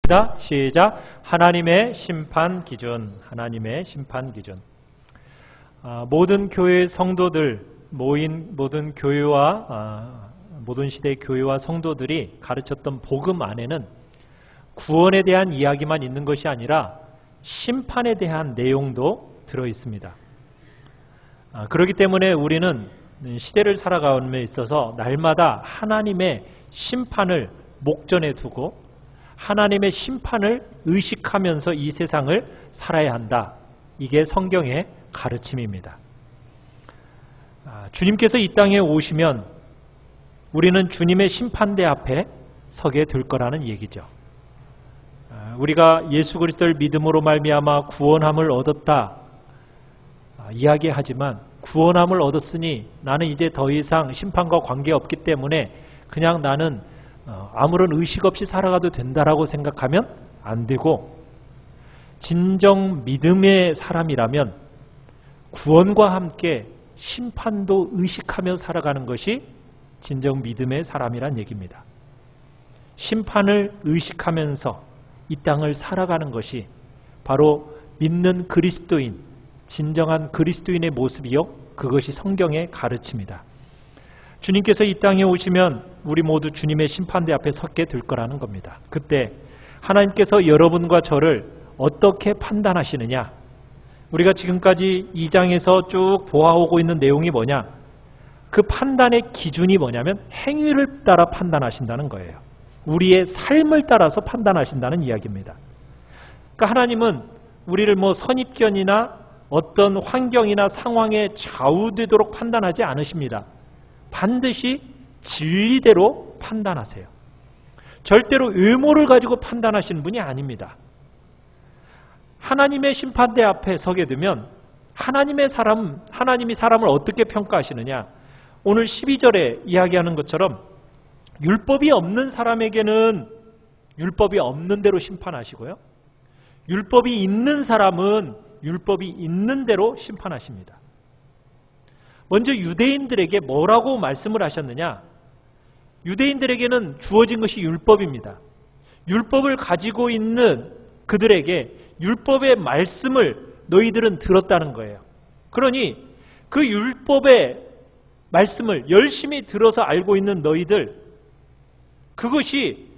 시작. 하나님의 심판 기준. 하나님의 심판 기준. 모든 교회 성도들, 모든 교회와 모든 시대의 교회와 성도들이 가르쳤던 복음 안에는 구원에 대한 이야기만 있는 것이 아니라 심판에 대한 내용도 들어 있습니다. 그렇기 때문에 우리는 시대를 살아감에 있어서 날마다 하나님의 심판을 목전에 두고 하나님의 심판을 의식하면서 이 세상을 살아야 한다. 이게 성경의 가르침입니다. 주님께서 이 땅에 오시면 우리는 주님의 심판대 앞에 서게 될 거라는 얘기죠. 우리가 예수 그리스도를 믿음으로 말미암아 구원함을 얻었다 이야기하지만 구원함을 얻었으니 나는 이제 더 이상 심판과 관계없기 때문에 그냥 나는 아무런 의식 없이 살아가도 된다라고 생각하면 안 되고, 진정 믿음의 사람이라면 구원과 함께 심판도 의식하며 살아가는 것이 진정 믿음의 사람이란 얘기입니다. 심판을 의식하면서 이 땅을 살아가는 것이 바로 믿는 그리스도인, 진정한 그리스도인의 모습이요, 그것이 성경의 가르침이다. 주님께서 이 땅에 오시면 우리 모두 주님의 심판대 앞에 섰게 될 거라는 겁니다. 그때 하나님께서 여러분과 저를 어떻게 판단하시느냐, 우리가 지금까지 2장에서 쭉 보아오고 있는 내용이 뭐냐, 그 판단의 기준이 뭐냐면 행위를 따라 판단하신다는 거예요. 우리의 삶을 따라서 판단하신다는 이야기입니다. 그러니까 하나님은 우리를 선입견이나 어떤 환경이나 상황에 좌우되도록 판단하지 않으십니다. 반드시 진리대로 판단하세요. 절대로 외모를 가지고 판단하시는 분이 아닙니다. 하나님의 심판대 앞에 서게 되면 하나님이 사람을 어떻게 평가하시느냐, 오늘 12절에 이야기하는 것처럼 율법이 없는 사람에게는 율법이 없는 대로 심판하시고요, 율법이 있는 사람은 율법이 있는 대로 심판하십니다. 먼저 유대인들에게 뭐라고 말씀을 하셨느냐, 유대인들에게는 주어진 것이 율법입니다. 율법을 가지고 있는 그들에게 율법의 말씀을 너희들은 들었다는 거예요. 그러니 그 율법의 말씀을 열심히 들어서 알고 있는 너희들, 그것이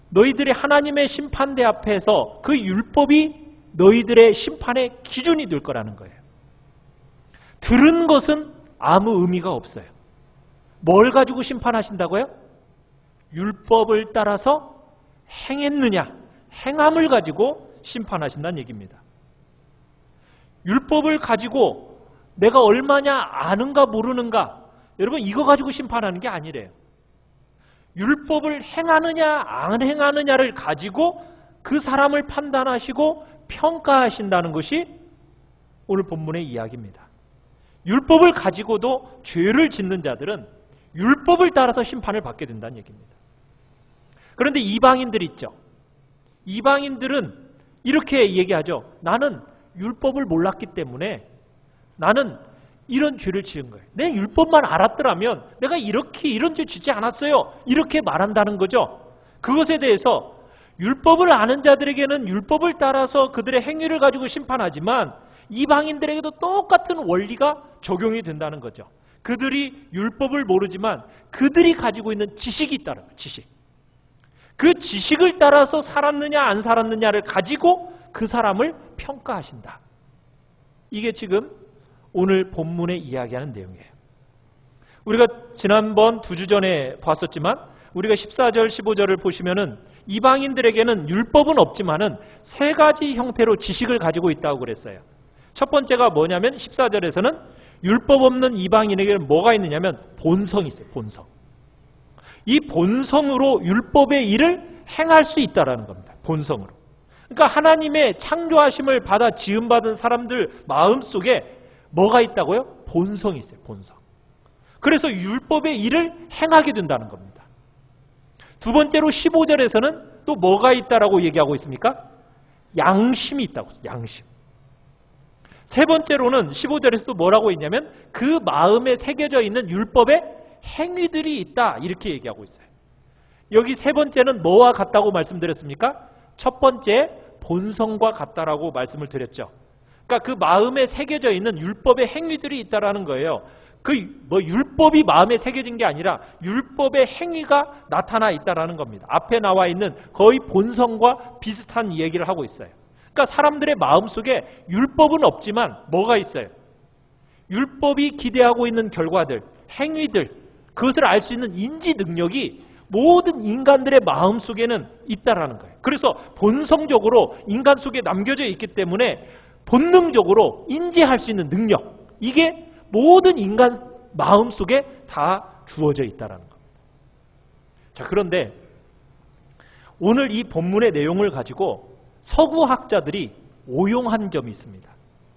너희들이 하나님의 심판대 앞에서 그 율법이 너희들의 심판의 기준이 될 거라는 거예요. 들은 것은 아무 의미가 없어요. 뭘 가지고 심판하신다고요? 율법을 따라서 행했느냐, 행함을 가지고 심판하신다는 얘기입니다. 율법을 가지고 내가 얼마냐 아는가 모르는가, 여러분 이거 가지고 심판하는 게 아니래요. 율법을 행하느냐 안 행하느냐를 가지고 그 사람을 판단하시고 평가하신다는 것이 오늘 본문의 이야기입니다. 율법을 가지고도 죄를 짓는 자들은 율법을 따라서 심판을 받게 된다는 얘기입니다. 그런데 이방인들 있죠. 이방인들은 이렇게 얘기하죠. 나는 율법을 몰랐기 때문에 나는 이런 죄를 지은 거예요. 내 율법만 알았더라면 내가 이런 죄 짓지 않았어요. 이렇게 말한다는 거죠. 그것에 대해서 율법을 아는 자들에게는 율법을 따라서 그들의 행위를 가지고 심판하지만 이방인들에게도 똑같은 원리가 적용이 된다는 거죠. 그들이 율법을 모르지만 그들이 가지고 있는 지식이 있다는 거예요. 지식. 그 지식을 따라서 살았느냐 안 살았느냐를 가지고 그 사람을 평가하신다. 이게 지금 오늘 본문에 이야기하는 내용이에요. 우리가 지난번 2주 전에 봤었지만 우리가 14절 15절을 보시면은 이방인들에게는 율법은 없지만은 3가지 형태로 지식을 가지고 있다고 그랬어요. 첫 번째가 뭐냐면 14절에서는 율법 없는 이방인에게는 뭐가 있느냐면 본성이 있어요. 본성. 이 본성으로 율법의 일을 행할 수 있다라는 겁니다. 본성으로. 그러니까 하나님의 창조하심을 받아 지음받은 사람들 마음속에 뭐가 있다고요? 본성이 있어요. 본성. 그래서 율법의 일을 행하게 된다는 겁니다. 두 번째로 15절에서는 또 뭐가 있다라고 얘기하고 있습니까? 양심이 있다고 했어요. 양심. 세 번째로는 15절에서 또 뭐라고 있냐면 그 마음에 새겨져 있는 율법의 행위들이 있다. 이렇게 얘기하고 있어요. 여기 세 번째는 뭐와 같다고 말씀드렸습니까? 첫 번째 본성과 같다라고 말씀을 드렸죠. 그러니까 그 마음에 새겨져 있는 율법의 행위들이 있다라는 거예요. 율법이 마음에 새겨진 게 아니라 율법의 행위가 나타나 있다라는 겁니다. 앞에 나와 있는 거의 본성과 비슷한 얘기를 하고 있어요. 그러니까 사람들의 마음속에 율법은 없지만 뭐가 있어요? 율법이 기대하고 있는 결과들, 행위들, 그것을 알 수 있는 인지 능력이 모든 인간들의 마음속에는 있다라는 거예요. 그래서 본성적으로 인간 속에 남겨져 있기 때문에 본능적으로 인지할 수 있는 능력, 이게 모든 인간 마음속에 다 주어져 있다는 겁니다. 자, 그런데 오늘 이 본문의 내용을 가지고 서구학자들이 오용한 점이 있습니다.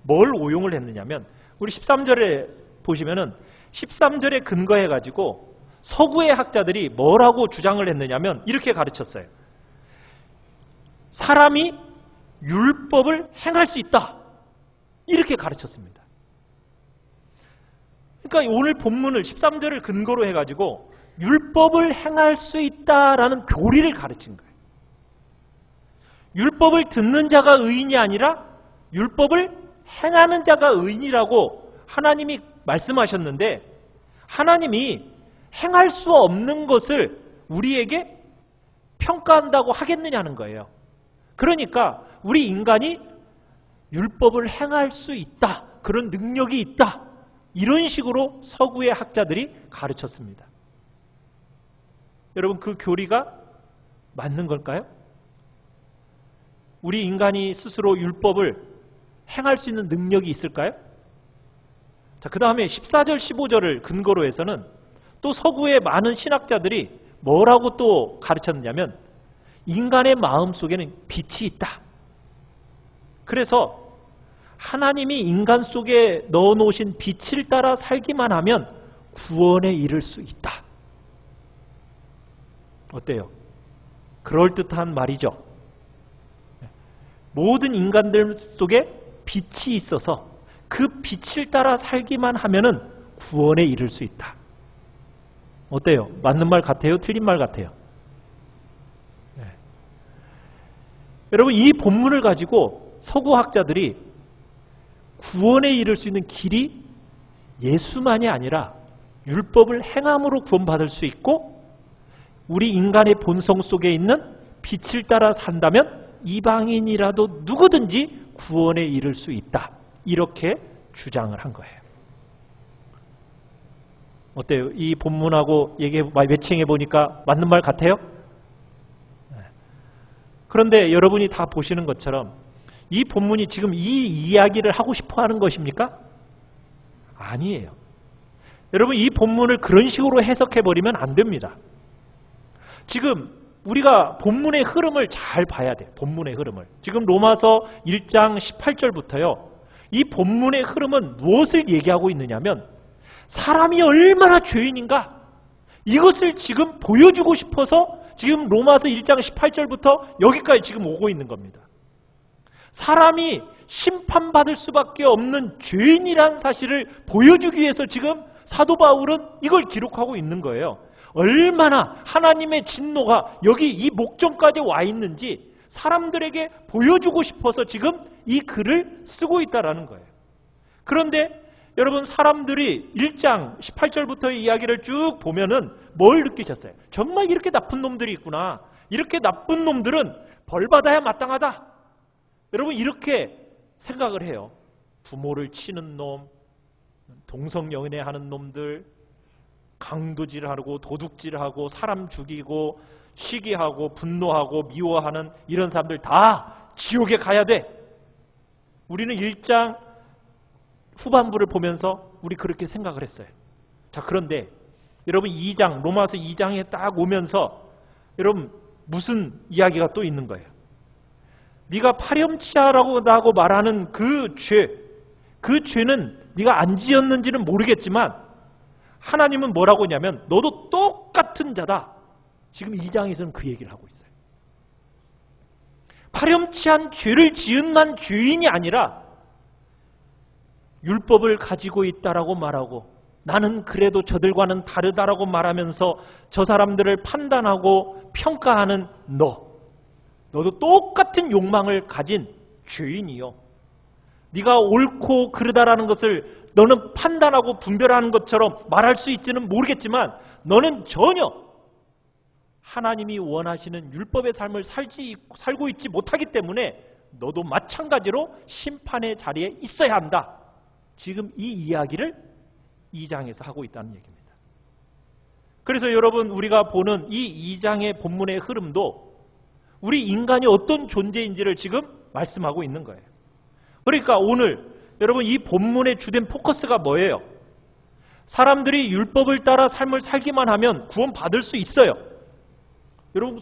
뭘 오용을 했느냐면 우리 13절에 보시면은 13절에 근거해 가지고 서구의 학자들이 뭐라고 주장을 했느냐면 이렇게 가르쳤어요. 사람이 율법을 행할 수 있다. 이렇게 가르쳤습니다. 그러니까 오늘 본문을 13절을 근거로 해가지고 율법을 행할 수 있다라는 교리를 가르친 거예요. 율법을 듣는 자가 의인이 아니라 율법을 행하는 자가 의인이라고 하나님이 말씀하셨는데 하나님이 행할 수 없는 것을 우리에게 평가한다고 하겠느냐는 거예요. 그러니까 우리 인간이 율법을 행할 수 있다. 그런 능력이 있다. 이런 식으로 서구의 학자들이 가르쳤습니다. 여러분, 그 교리가 맞는 걸까요? 우리 인간이 스스로 율법을 행할 수 있는 능력이 있을까요? 자, 그 다음에 14절, 15절을 근거로 해서는 또 서구의 많은 신학자들이 뭐라고 또 가르쳤느냐면 인간의 마음 속에는 빛이 있다. 그래서 하나님이 인간 속에 넣어놓으신 빛을 따라 살기만 하면 구원에 이를 수 있다. 어때요? 그럴듯한 말이죠. 모든 인간들 속에 빛이 있어서 그 빛을 따라 살기만 하면은 구원에 이를 수 있다. 어때요? 맞는 말 같아요? 틀린 말 같아요? 네. 여러분, 이 본문을 가지고 서구학자들이 구원에 이를 수 있는 길이 예수만이 아니라 율법을 행함으로 구원받을 수 있고 우리 인간의 본성 속에 있는 빛을 따라 산다면 이방인이라도 누구든지 구원에 이를 수 있다. 이렇게 주장을 한 거예요. 어때요? 이 본문하고 매칭해 보니까 맞는 말 같아요? 그런데 여러분이 다 보시는 것처럼 이 본문이 지금 이 이야기를 하고 싶어 하는 것입니까? 아니에요. 여러분, 이 본문을 그런 식으로 해석해 버리면 안 됩니다. 지금 우리가 본문의 흐름을 잘 봐야 돼요. 본문의 흐름을. 지금 로마서 1장 18절부터요. 이 본문의 흐름은 무엇을 얘기하고 있느냐면 사람이 얼마나 죄인인가 이것을 지금 보여주고 싶어서 지금 로마서 1장 18절부터 여기까지 지금 오고 있는 겁니다. 사람이 심판받을 수밖에 없는 죄인이라는 사실을 보여주기 위해서 지금 사도 바울은 이걸 기록하고 있는 거예요. 얼마나 하나님의 진노가 여기 이 목전까지 와 있는지 사람들에게 보여주고 싶어서 지금 이 글을 쓰고 있다라는 거예요. 그런데 여러분, 사람들이 1장 18절부터의 이야기를 쭉 보면은 뭘 느끼셨어요? 정말 이렇게 나쁜 놈들이 있구나. 이렇게 나쁜 놈들은 벌 받아야 마땅하다. 여러분, 이렇게 생각을 해요. 부모를 치는 놈, 동성연애하는 놈들, 강도질하고 도둑질하고 사람 죽이고 시기하고 분노하고 미워하는 이런 사람들 다 지옥에 가야 돼. 우리는 1장 후반부를 보면서 우리 그렇게 생각을 했어요. 자, 그런데 여러분 로마서 2장에 딱 오면서 여러분 무슨 이야기가 또 있는 거예요. 네가 파렴치하라고 말하는 그 죄는 네가 안 지었는지는 모르겠지만 하나님은 뭐라고 하냐면 너도 똑같은 자다. 지금 2장에서는 그 얘기를 하고 있어요. 파렴치한 죄를 지은만 죄인이 아니라 율법을 가지고 있다라고 말하고 나는 그래도 저들과는 다르다라고 말하면서 저 사람들을 판단하고 평가하는 너. 너도 똑같은 욕망을 가진 죄인이요. 네가 옳고 그르다라는 것을 너는 판단하고 분별하는 것처럼 말할 수 있지는 모르겠지만 너는 전혀 하나님이 원하시는 율법의 삶을 살고 있지 못하기 때문에 너도 마찬가지로 심판의 자리에 있어야 한다. 지금 이 이야기를 2장에서 하고 있다는 얘기입니다. 그래서 여러분, 우리가 보는 이 2장의 본문의 흐름도 우리 인간이 어떤 존재인지를 지금 말씀하고 있는 거예요. 그러니까 오늘 여러분, 이 본문의 주된 포커스가 뭐예요? 사람들이 율법을 따라 삶을 살기만 하면 구원 받을 수 있어요. 여러분,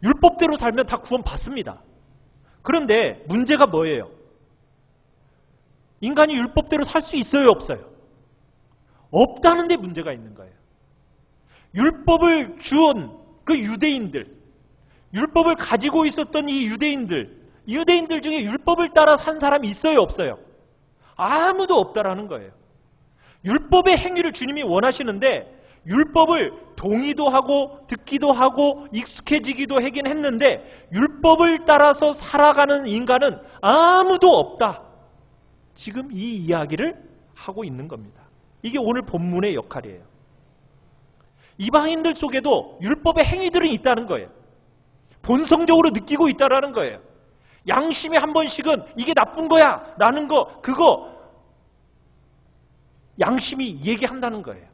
율법대로 살면 다 구원 받습니다. 그런데 문제가 뭐예요? 인간이 율법대로 살 수 있어요, 없어요? 없다는 데 문제가 있는 거예요. 율법을 주온 그 유대인들, 율법을 가지고 있었던 이 유대인들 중에 율법을 따라 산 사람이 있어요, 없어요? 아무도 없다라는 거예요. 율법의 행위를 주님이 원하시는데 율법을 동의도 하고 듣기도 하고 익숙해지기도 하긴 했는데 율법을 따라서 살아가는 인간은 아무도 없다. 지금 이 이야기를 하고 있는 겁니다. 이게 오늘 본문의 역할이에요. 이방인들 속에도 율법의 행위들은 있다는 거예요. 본성적으로 느끼고 있다는 거예요. 양심에 한 번씩은 이게 나쁜 거야 라는 거, 그거 양심이 얘기한다는 거예요.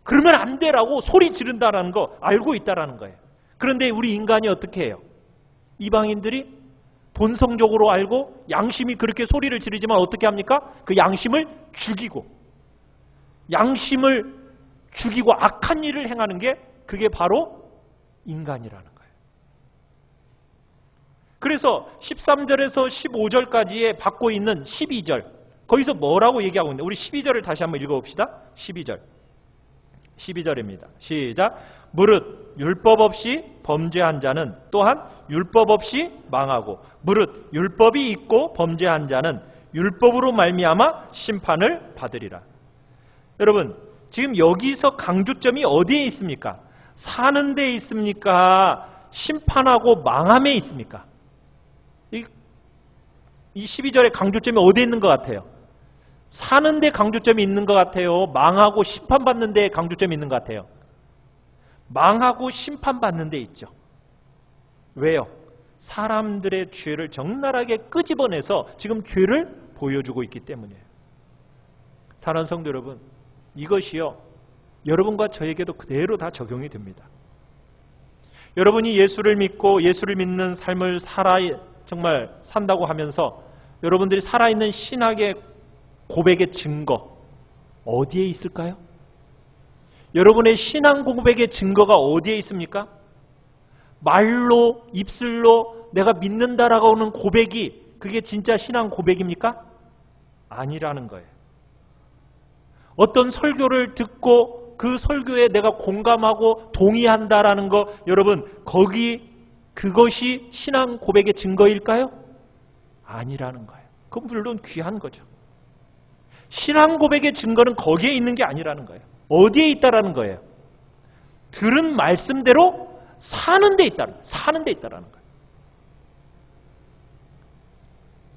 그러면 안 되라고 소리 지른다는 거 알고 있다는 거예요. 그런데 우리 인간이 어떻게 해요? 이방인들이 본성적으로 알고 양심이 그렇게 소리를 지르지만 어떻게 합니까? 그 양심을 죽이고 악한 일을 행하는 게 그게 바로 인간이라는 거예요. 그래서 13절에서 15절까지에 받고 있는 12절, 거기서 뭐라고 얘기하고 있는데, 우리 12절을 다시 한번 읽어봅시다. 12절입니다. 시작. 무릇 율법 없이 범죄한 자는 또한 율법 없이 망하고, 무릇 율법이 있고 범죄한 자는 율법으로 말미암아 심판을 받으리라. 여러분, 지금 여기서 강조점이 어디에 있습니까? 사는 데에 있습니까? 심판하고 망함에 있습니까? 이 12절의 강조점이 어디에 있는 것 같아요? 사는 데 강조점이 있는 것 같아요? 망하고 심판받는 데 강조점이 있는 것 같아요? 망하고 심판받는 데 있죠. 왜요? 사람들의 죄를 적나라하게 끄집어내서 지금 죄를 보여주고 있기 때문이에요. 사랑하는 성도 여러분, 이것이요, 여러분과 저에게도 그대로 다 적용이 됩니다. 여러분이 예수를 믿고 예수를 믿는 삶을 정말 산다고 하면서 여러분들이 살아있는 신학의 고백의 증거 어디에 있을까요? 여러분의 신앙 고백의 증거가 어디에 있습니까? 말로, 입술로 내가 믿는다라고 하는 고백이 그게 진짜 신앙 고백입니까? 아니라는 거예요. 어떤 설교를 듣고 그 설교에 내가 공감하고 동의한다라는 거, 여러분, 그것이 신앙 고백의 증거일까요? 아니라는 거예요. 그건 물론 귀한 거죠. 신앙 고백의 증거는 거기에 있는 게 아니라는 거예요. 어디에 있다라는 거예요? 들은 말씀대로 사는 데 있다라는 거예요.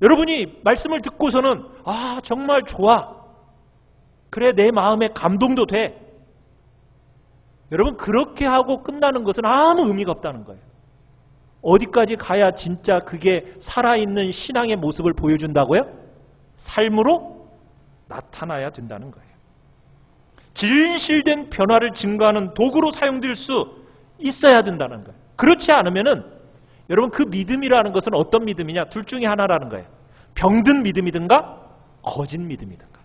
여러분이 말씀을 듣고서는 정말 좋아. 그래, 내 마음에 감동도 돼. 여러분, 그렇게 하고 끝나는 것은 아무 의미가 없다는 거예요. 어디까지 가야 진짜 그게 살아있는 신앙의 모습을 보여준다고요? 삶으로 나타나야 된다는 거예요. 진실된 변화를 증거하는 도구로 사용될 수 있어야 된다는 거예요. 그렇지 않으면은 여러분, 그 믿음이라는 것은 어떤 믿음이냐? 둘 중에 하나라는 거예요. 병든 믿음이든가 거짓 믿음이든가.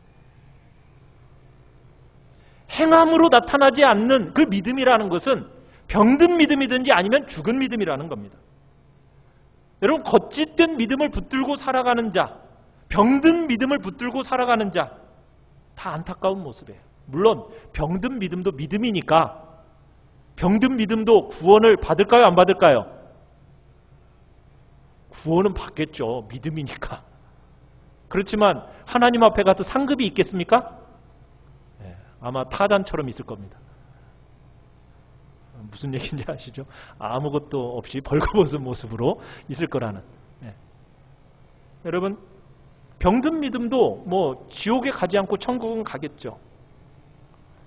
행함으로 나타나지 않는 그 믿음이라는 것은 병든 믿음이든지 아니면 죽은 믿음이라는 겁니다. 여러분, 거짓된 믿음을 붙들고 살아가는 자, 병든 믿음을 붙들고 살아가는 자, 다 안타까운 모습이에요. 물론 병든 믿음도 믿음이니까 병든 믿음도 구원을 받을까요, 안 받을까요? 구원은 받겠죠. 믿음이니까. 그렇지만 하나님 앞에 가서 상급이 있겠습니까? 아마 타잔처럼 있을 겁니다. 무슨 얘기인지 아시죠? 아무것도 없이 벌거벗은 모습으로 있을 거라는. 네. 여러분, 병든 믿음도 뭐 지옥에 가지 않고 천국은 가겠죠.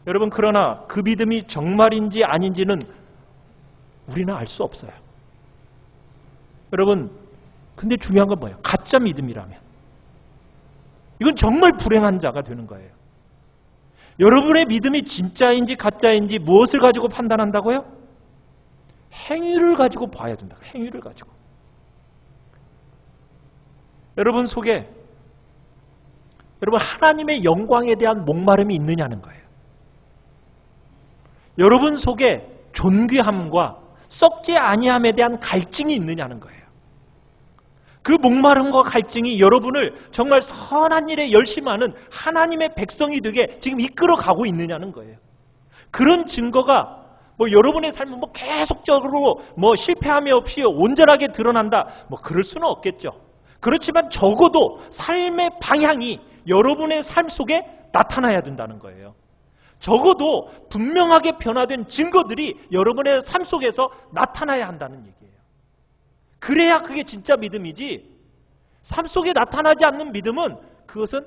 여러분, 그러나 그 믿음이 정말인지 아닌지는 우리는 알 수 없어요. 여러분, 근데 중요한 건 뭐예요? 가짜 믿음이라면 이건 정말 불행한 자가 되는 거예요. 여러분의 믿음이 진짜인지 가짜인지 무엇을 가지고 판단한다고요? 행위를 가지고 봐야 된다. 행위를 가지고. 여러분 속에 여러분 하나님의 영광에 대한 목마름이 있느냐는 거예요. 여러분 속에 존귀함과 썩지 아니함에 대한 갈증이 있느냐는 거예요. 그 목마름과 갈증이 여러분을 정말 선한 일에 열심하는 하나님의 백성이 되게 지금 이끌어가고 있느냐는 거예요. 그런 증거가 뭐 여러분의 삶은 뭐 계속적으로 뭐 실패함이 없이 온전하게 드러난다. 뭐 그럴 수는 없겠죠. 그렇지만 적어도 삶의 방향이 여러분의 삶 속에 나타나야 된다는 거예요. 적어도 분명하게 변화된 증거들이 여러분의 삶 속에서 나타나야 한다는 얘기예요. 그래야 그게 진짜 믿음이지, 삶 속에 나타나지 않는 믿음은 그것은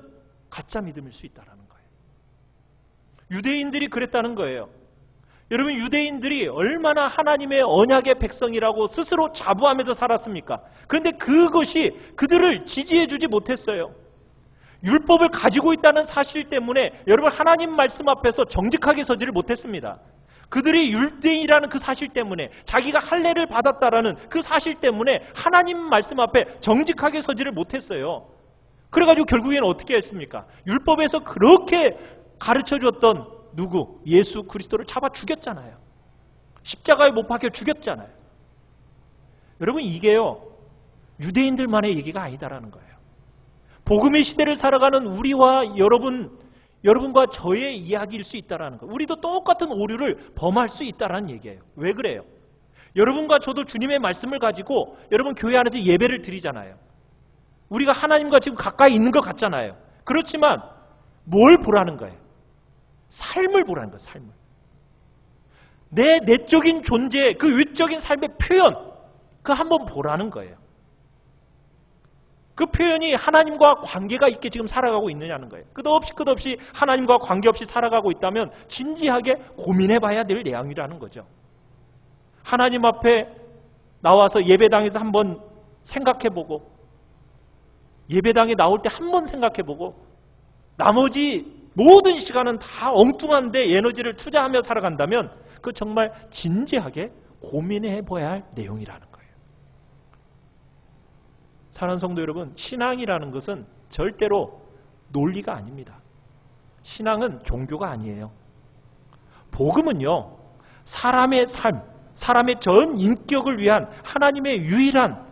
가짜 믿음일 수 있다는 거예요. 유대인들이 그랬다는 거예요. 여러분, 유대인들이 얼마나 하나님의 언약의 백성이라고 스스로 자부하면서 살았습니까? 그런데 그것이 그들을 지지해 주지 못했어요. 율법을 가지고 있다는 사실 때문에 여러분 하나님 말씀 앞에서 정직하게 서지를 못했습니다. 그들이 율대인이라는 그 사실 때문에, 자기가 할례를 받았다라는 그 사실 때문에 하나님 말씀 앞에 정직하게 서지를 못했어요. 그래가지고 결국에는 어떻게 했습니까? 율법에서 그렇게 가르쳐줬던 누구? 예수 그리스도를 잡아 죽였잖아요. 십자가에 못 박혀 죽였잖아요. 여러분, 이게요 유대인들만의 얘기가 아니다라는 거예요. 복음의 시대를 살아가는 우리와 여러분과 저의 이야기일 수 있다라는 거예요. 우리도 똑같은 오류를 범할 수 있다라는 얘기예요. 왜 그래요? 여러분과 저도 주님의 말씀을 가지고 여러분 교회 안에서 예배를 드리잖아요. 우리가 하나님과 지금 가까이 있는 것 같잖아요. 그렇지만 뭘 보라는 거예요? 삶을 보라는 거예요. 삶을. 내 내적인 존재, 그 외적인 삶의 표현, 그거 한번 보라는 거예요. 그 표현이 하나님과 관계가 있게 지금 살아가고 있느냐는 거예요. 끝없이 하나님과 관계없이 살아가고 있다면 진지하게 고민해 봐야 될 내용이라는 거죠. 하나님 앞에 나와서 예배당에서 한번 생각해보고, 예배당에 나올 때 한번 생각해보고, 나머지 모든 시간은 다 엉뚱한데 에너지를 투자하며 살아간다면 그 정말 진지하게 고민해 봐야 할 내용이라는 거예요. 사랑하는 성도 여러분, 신앙이라는 것은 절대로 논리가 아닙니다. 신앙은 종교가 아니에요. 복음은요, 사람의 삶, 사람의 전 인격을 위한 하나님의 유일한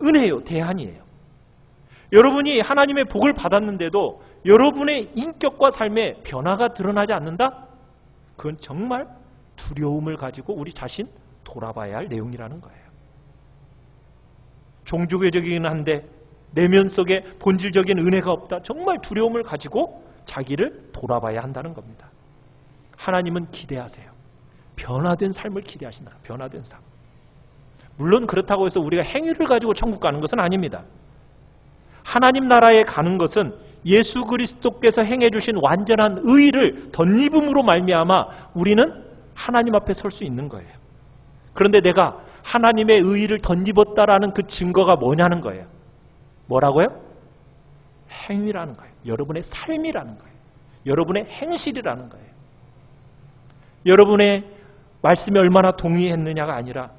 은혜요, 대안이에요. 여러분이 하나님의 복을 받았는데도 여러분의 인격과 삶에 변화가 드러나지 않는다? 그건 정말 두려움을 가지고 우리 자신 돌아봐야 할 내용이라는 거예요. 종교적이긴 한데 내면 속에 본질적인 은혜가 없다. 정말 두려움을 가지고 자기를 돌아봐야 한다는 겁니다. 하나님은 기대하세요. 변화된 삶을 기대하신다. 변화된 삶. 물론 그렇다고 해서 우리가 행위를 가지고 천국 가는 것은 아닙니다. 하나님 나라에 가는 것은 예수 그리스도께서 행해 주신 완전한 의의를 덧입음으로 말미암아 우리는 하나님 앞에 설 수 있는 거예요. 그런데 내가 하나님의 의의를 덧입었다라는 그 증거가 뭐냐는 거예요. 뭐라고요? 행위라는 거예요. 여러분의 삶이라는 거예요. 여러분의 행실이라는 거예요. 여러분의 말씀에 얼마나 동의했느냐가 아니라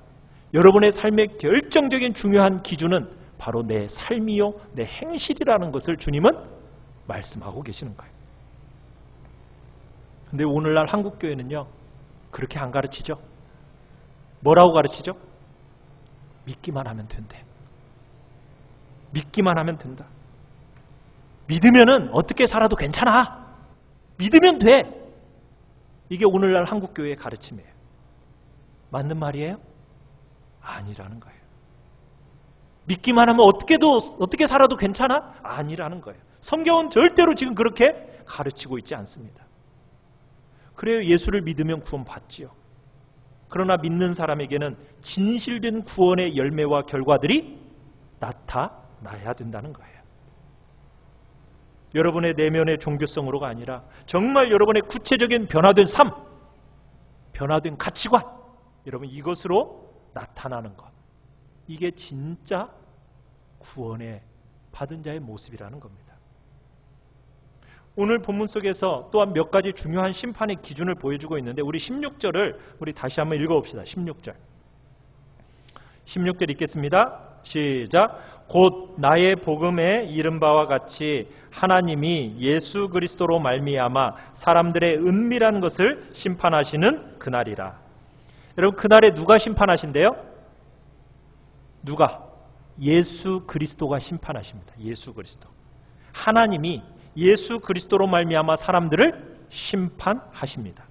여러분의 삶의 결정적인 중요한 기준은 바로 내 삶이요, 내 행실이라는 것을 주님은 말씀하고 계시는 거예요. 근데 오늘날 한국교회는요, 그렇게 안 가르치죠? 뭐라고 가르치죠? 믿기만 하면 된대. 믿기만 하면 된다. 믿으면은 어떻게 살아도 괜찮아. 믿으면 돼. 이게 오늘날 한국교회의 가르침이에요. 맞는 말이에요? 아니라는 거예요. 믿기만 하면 어떻게 살아도 괜찮아? 아니라는 거예요. 성경은 절대로 지금 그렇게 가르치고 있지 않습니다. 그래요, 예수를 믿으면 구원 받지요. 그러나 믿는 사람에게는 진실된 구원의 열매와 결과들이 나타나야 된다는 거예요. 여러분의 내면의 종교성으로가 아니라 정말 여러분의 구체적인 변화된 삶, 변화된 가치관, 여러분 이것으로 나타나는 것. 이게 진짜 구원의 받은 자의 모습이라는 겁니다. 오늘 본문 속에서 또한 몇 가지 중요한 심판의 기준을 보여주고 있는데 우리 16절을 우리 다시 한번 읽어봅시다. 16절. 16절 읽겠습니다. 시작. 곧 나의 복음에 이른 바와 같이 하나님이 예수 그리스도로 말미암아 사람들의 은밀한 것을 심판하시는 그날이라. 여러분 그날에 누가 심판하신대요? 누가? 예수 그리스도가 심판하십니다. 예수 그리스도. 하나님이 예수 그리스도로 말미암아 사람들을 심판하십니다.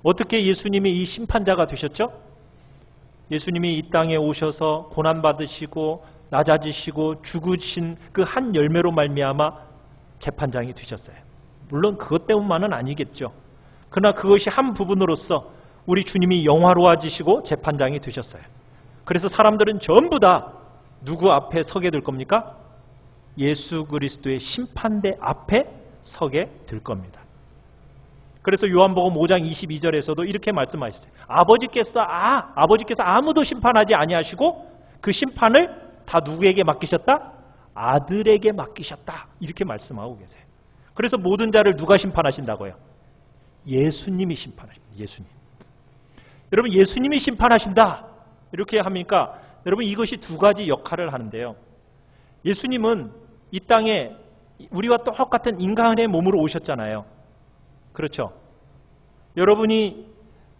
어떻게 예수님이 이 심판자가 되셨죠? 예수님이 이 땅에 오셔서 고난받으시고 낮아지시고 죽으신 그 한 열매로 말미암아 재판장이 되셨어요. 물론 그것 때문만은 아니겠죠. 그러나 그것이 한 부분으로서 우리 주님이 영화로워지시고 재판장이 되셨어요. 그래서 사람들은 전부 다 누구 앞에 서게 될 겁니까? 예수 그리스도의 심판대 앞에 서게 될 겁니다. 그래서 요한복음 5장 22절에서도 이렇게 말씀하셨어요. 아버지께서 아무도 심판하지 아니하시고 그 심판을 다 누구에게 맡기셨다? 아들에게 맡기셨다. 이렇게 말씀하고 계세요. 그래서 모든 자를 누가 심판하신다고요? 예수님이 심판하십니다. 예수님. 여러분 예수님이 심판하신다. 이렇게 하니까 여러분 이것이 두 가지 역할을 하는데요. 예수님은 이 땅에 우리와 똑같은 인간의 몸으로 오셨잖아요. 그렇죠? 여러분이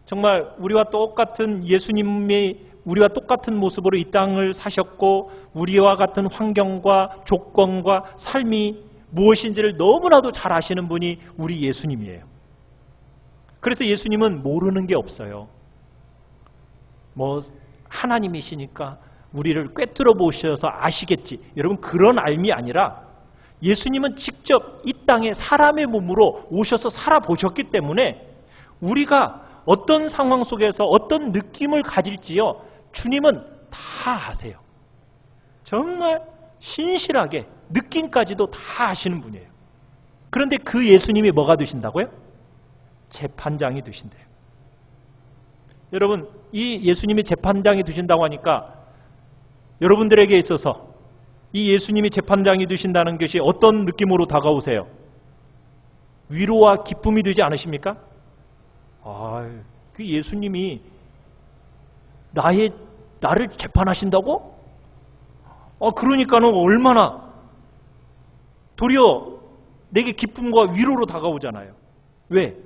정말 우리와 똑같은 예수님이 우리와 똑같은 모습으로 이 땅을 사셨고 우리와 같은 환경과 조건과 삶이 무엇인지를 너무나도 잘 아시는 분이 우리 예수님이에요. 그래서 예수님은 모르는 게 없어요. 하나님이시니까 우리를 꿰뚫어 보셔서 아시겠지. 여러분 그런 알미 아니라 예수님은 직접 이 땅에 사람의 몸으로 오셔서 살아보셨기 때문에 우리가 어떤 상황 속에서 어떤 느낌을 가질지요. 주님은 다 아세요. 정말 신실하게 느낌까지도 다 아시는 분이에요. 그런데 그 예수님이 뭐가 되신다고요? 재판장이 되신대요. 여러분 이 예수님이 재판장이 되신다고 하니까 여러분들에게 있어서 이 예수님이 재판장이 되신다는 것이 어떤 느낌으로 다가오세요? 위로와 기쁨이 되지 않으십니까? 그 예수님이 나를 재판하신다고? 그러니까는 얼마나 도리어 내게 기쁨과 위로로 다가오잖아요. 왜?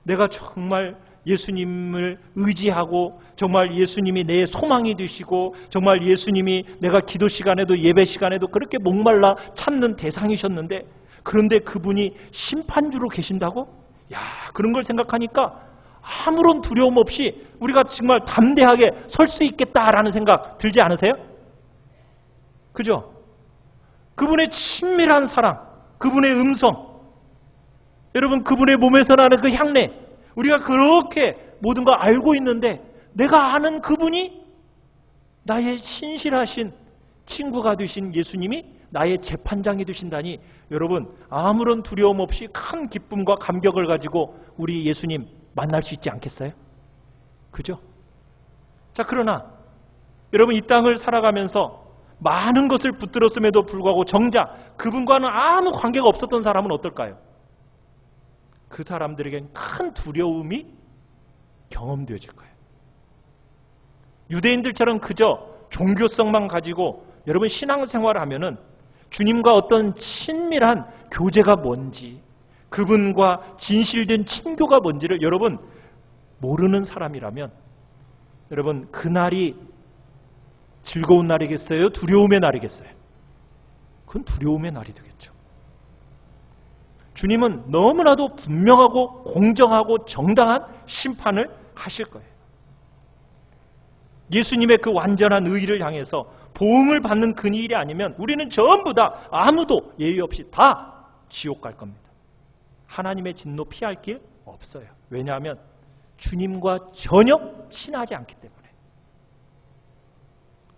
내가 정말 예수님을 의지하고 정말 예수님이 내 소망이 되시고 정말 예수님이 내가 기도 시간에도 예배 시간에도 그렇게 목말라 찾는 대상이셨는데 그런데 그분이 심판주로 계신다고? 그런 걸 생각하니까 아무런 두려움 없이 우리가 정말 담대하게 설 수 있겠다라는 생각 들지 않으세요? 그죠? 그분의 친밀한 사랑, 그분의 음성, 여러분 그분의 몸에서 나는 그 향내, 우리가 그렇게 모든 걸 알고 있는데 내가 아는 그분이 나의 신실하신 친구가 되신 예수님이 나의 재판장이 되신다니 여러분 아무런 두려움 없이 큰 기쁨과 감격을 가지고 우리 예수님 만날 수 있지 않겠어요? 그죠? 자, 그러나 여러분 이 땅을 살아가면서 많은 것을 붙들었음에도 불구하고 정작 그분과는 아무 관계가 없었던 사람은 어떨까요? 그 사람들에겐 큰 두려움이 경험되어질 거예요. 유대인들처럼 그저 종교성만 가지고 여러분 신앙생활을 하면은 주님과 어떤 친밀한 교제가 뭔지 그분과 진실된 친교가 뭔지를 여러분 모르는 사람이라면 여러분 그날이 즐거운 날이겠어요? 두려움의 날이겠어요? 그건 두려움의 날이 되겠죠. 주님은 너무나도 분명하고 공정하고 정당한 심판을 하실 거예요. 예수님의 그 완전한 의의를 향해서 보응을 받는 그 일이 아니면 우리는 전부 다 아무도 예의 없이 다 지옥 갈 겁니다. 하나님의 진노 피할 길 없어요. 왜냐하면 주님과 전혀 친하지 않기 때문에.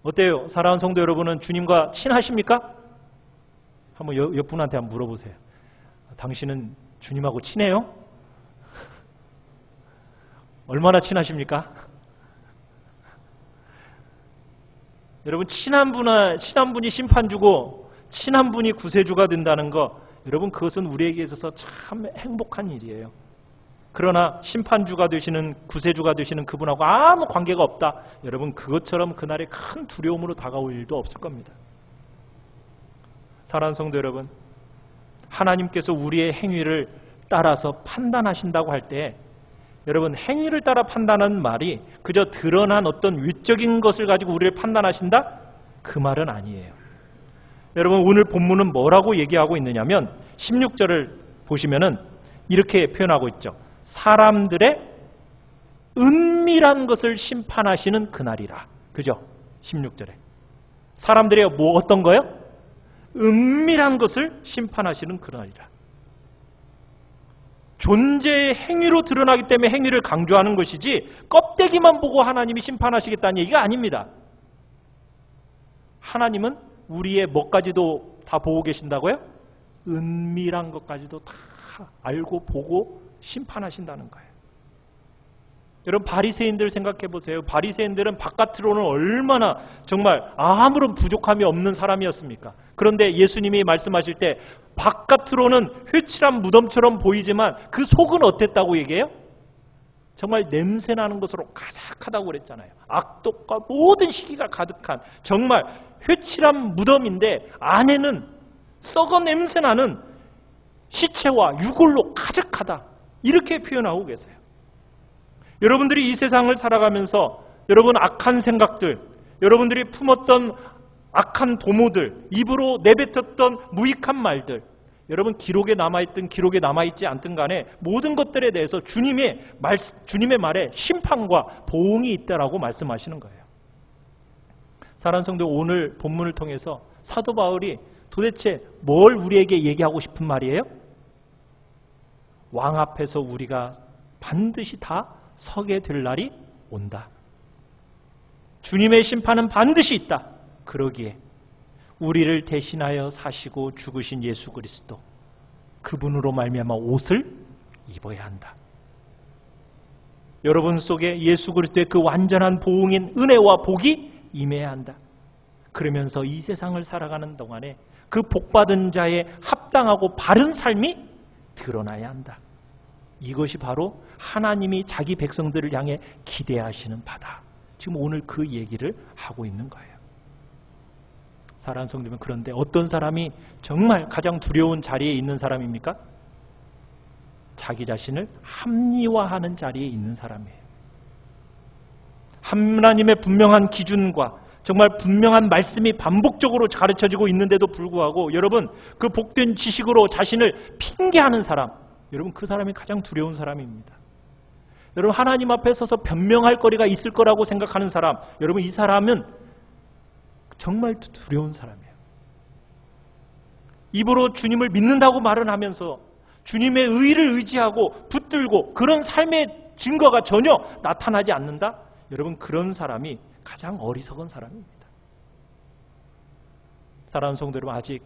어때요? 사랑하는 성도 여러분은 주님과 친하십니까? 한번 옆분한테 한번 물어보세요. 당신은 주님하고 친해요? 얼마나 친하십니까? 여러분, 친한 분이 심판주고 친한 분이 구세주가 된다는 거, 여러분, 그것은 우리에게 있어서 참 행복한 일이에요. 그러나 심판주가 되시는, 구세주가 되시는 그분하고 아무 관계가 없다. 여러분, 그것처럼 그날에 큰 두려움으로 다가올 일도 없을 겁니다. 사랑하는 성도 여러분, 하나님께서 우리의 행위를 따라서 판단하신다고 할 때, 여러분, 행위를 따라 판단하는 말이 그저 드러난 어떤 외적인 것을 가지고 우리를 판단하신다? 그 말은 아니에요. 여러분, 오늘 본문은 뭐라고 얘기하고 있느냐면 16절을 보시면은 이렇게 표현하고 있죠. 사람들의 은밀한 것을 심판하시는 그날이라. 그죠? 16절에. 사람들의 뭐 어떤 거요? 은밀한 것을 심판하시는 그날이라. 존재의 행위로 드러나기 때문에 행위를 강조하는 것이지 껍데기만 보고 하나님이 심판하시겠다는 얘기가 아닙니다. 하나님은 우리의 뭐까지도 다 보고 계신다고요? 은밀한 것까지도 다 알고 보고 심판하신다는 거예요. 여러분, 바리새인들 생각해 보세요. 바리새인들은 바깥으로는 얼마나 정말 아무런 부족함이 없는 사람이었습니까? 그런데 예수님이 말씀하실 때 바깥으로는 회칠한 무덤처럼 보이지만 그 속은 어땠다고 얘기해요? 정말 냄새나는 것으로 가득하다고 그랬잖아요. 악독과 모든 시기가 가득한 정말 회칠한 무덤인데 안에는 썩어 냄새나는 시체와 유골로 가득하다. 이렇게 표현하고 계세요. 여러분들이 이 세상을 살아가면서 여러분 악한 생각들, 여러분들이 품었던 악한 도모들, 입으로 내뱉었던 무익한 말들, 여러분 기록에 남아있든 기록에 남아있지 않든 간에 모든 것들에 대해서 주님의 말에 심판과 보응이 있다라고 말씀하시는 거예요. 사랑하는 성도, 오늘 본문을 통해서 사도 바울이 도대체 뭘 우리에게 얘기하고 싶은 말이에요? 왕 앞에서 우리가 반드시 다 서게 될 날이 온다. 주님의 심판은 반드시 있다. 그러기에 우리를 대신하여 사시고 죽으신 예수 그리스도, 그분으로 말미암아 옷을 입어야 한다. 여러분 속에 예수 그리스도의 그 완전한 보응인 은혜와 복이 임해야 한다. 그러면서 이 세상을 살아가는 동안에 그 복받은 자의 합당하고 바른 삶이 드러나야 한다. 이것이 바로 하나님이 자기 백성들을 향해 기대하시는 바다. 지금 오늘 그 얘기를 하고 있는 거예요. 사랑하는 성도님, 그런데 어떤 사람이 정말 가장 두려운 자리에 있는 사람입니까? 자기 자신을 합리화하는 자리에 있는 사람이에요. 하나님의 분명한 기준과 정말 분명한 말씀이 반복적으로 가르쳐지고 있는데도 불구하고 여러분, 그 복된 지식으로 자신을 핑계하는 사람, 여러분 그 사람이 가장 두려운 사람입니다. 여러분, 하나님 앞에 서서 변명할 거리가 있을 거라고 생각하는 사람, 여러분 이 사람은 정말 두려운 사람이에요. 입으로 주님을 믿는다고 말은 하면서 주님의 의를 의지하고 붙들고 그런 삶의 증거가 전혀 나타나지 않는다? 여러분, 그런 사람이 가장 어리석은 사람입니다. 사랑하는 성도 여러분, 아직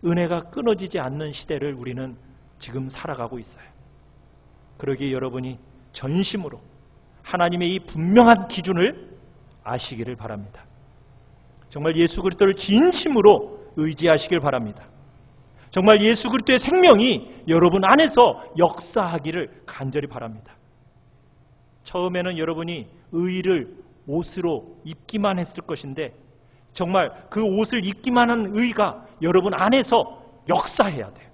은혜가 끊어지지 않는 시대를 우리는 지금 살아가고 있어요. 그러기에 여러분이 전심으로 하나님의 이 분명한 기준을 아시기를 바랍니다. 정말 예수 그리스도를 진심으로 의지하시길 바랍니다. 정말 예수 그리스도의 생명이 여러분 안에서 역사하기를 간절히 바랍니다. 처음에는 여러분이 의를 옷으로 입기만 했을 것인데 정말 그 옷을 입기만 한 의가 여러분 안에서 역사해야 돼요.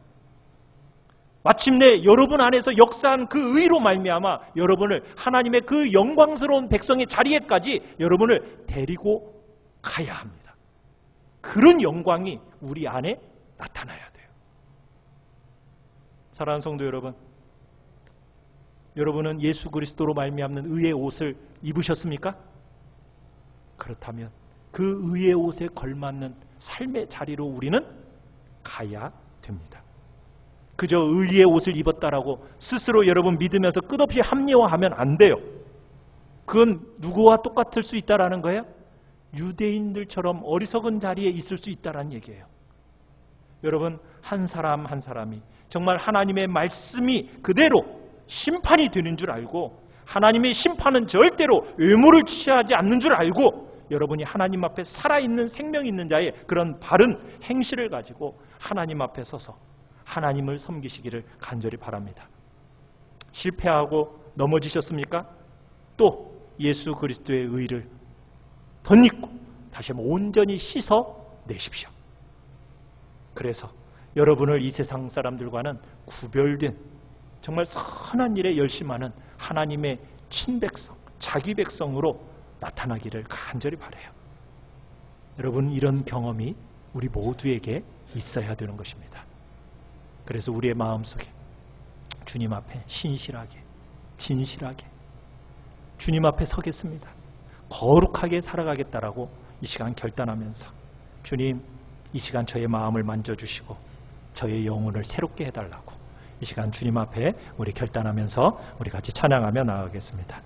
마침내 여러분 안에서 역사한 그 의로 말미암아 여러분을 하나님의 그 영광스러운 백성의 자리에까지 여러분을 데리고 가야 합니다. 그런 영광이 우리 안에 나타나야 돼요. 사랑하는 성도 여러분, 여러분은 예수 그리스도로 말미암는 의의 옷을 입으셨습니까? 그렇다면 그 의의 옷에 걸맞는 삶의 자리로 우리는 가야 됩니다. 그저 의리의 옷을 입었다라고 스스로 여러분 믿으면서 끝없이 합리화하면 안 돼요. 그건 누구와 똑같을 수 있다라는 거예요? 유대인들처럼 어리석은 자리에 있을 수 있다라는 얘기예요. 여러분, 한 사람 한 사람이 정말 하나님의 말씀이 그대로 심판이 되는 줄 알고, 하나님의 심판은 절대로 외모를 취하지 않는 줄 알고, 여러분이 하나님 앞에 살아있는 생명 있는 자의 그런 바른 행실을 가지고 하나님 앞에 서서 하나님을 섬기시기를 간절히 바랍니다. 실패하고 넘어지셨습니까? 또 예수 그리스도의 의를 덧입고 다시 한번 온전히 씻어 내십시오. 그래서 여러분을 이 세상 사람들과는 구별된 정말 선한 일에 열심하는 하나님의 친백성, 자기 백성으로 나타나기를 간절히 바라요. 여러분, 이런 경험이 우리 모두에게 있어야 되는 것입니다. 그래서 우리의 마음속에 주님 앞에 신실하게, 진실하게 주님 앞에 서겠습니다. 거룩하게 살아가겠다라고 이 시간 결단하면서, 주님, 이 시간 저의 마음을 만져주시고 저의 영혼을 새롭게 해달라고 이 시간 주님 앞에 우리 결단하면서 우리 같이 찬양하며 나아가겠습니다.